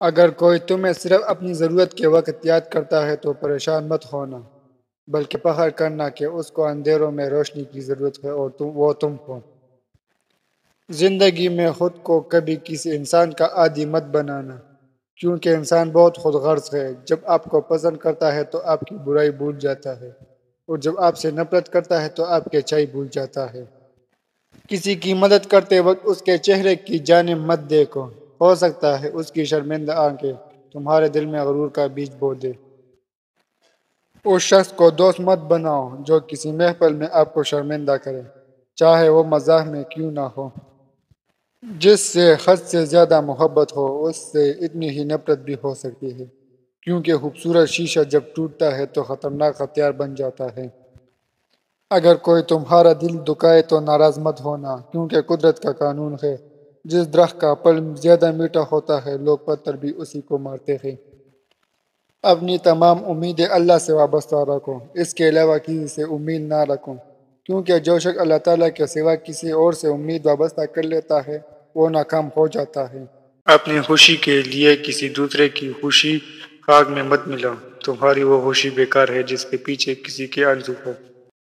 اگر کوئی تمہیں صرف اپنی ضرورت کے وقت یاد کرتا ہے تو پریشان مت ہونا، بلکہ فخر کرنا کہ اس کو اندھیروں میں روشنی کی ضرورت ہے اور وہ تم ہو۔ زندگی میں خود کو کبھی کسی انسان کا عادی مت بنانا، کیونکہ انسان بہت خود غرض ہے۔ جب آپ کو پسند کرتا ہے تو آپ کی برائی بھول جاتا ہے، اور جب آپ سے نفرت کرتا ہے تو آپ کی اچھائی بھول جاتا ہے۔ کسی کی مدد کرتے وقت اس کے چہرے کی جانب مت دیکھو، ہو سکتا ہے اس کی شرمندہ آنکھیں تمہارے دل میں غرور کا بیج بو دے۔ اس شخص کو دوست مت بناؤ جو کسی محفل میں آپ کو شرمندہ کرے، چاہے وہ مزاح میں کیوں نہ ہو۔ جس سے حد سے زیادہ محبت ہو اس سے اتنی ہی نفرت بھی ہو سکتی ہے، کیونکہ خوبصورت شیشہ جب ٹوٹتا ہے تو خطرناک ہتھیار بن جاتا ہے۔ اگر کوئی تمہارا دل دکھائے تو ناراض مت ہونا، کیونکہ قدرت کا قانون ہے، جس درخت کا پھل زیادہ میٹھا ہوتا ہے لوگ پتھر بھی اسی کو مارتے ہیں۔ اپنی تمام امیدیں اللہ سے وابستہ رکھو، اس کے علاوہ کسی سے امید نہ رکھو، کیونکہ جو شخص اللہ تعالیٰ کے سوا کسی اور سے امید وابستہ کر لیتا ہے وہ ناکام ہو جاتا ہے۔ اپنی خوشی کے لیے کسی دوسرے کی خوشی خاک میں مت ملاؤ، تمہاری وہ خوشی بیکار ہے جس کے پیچھے کسی کے آرزو ہو۔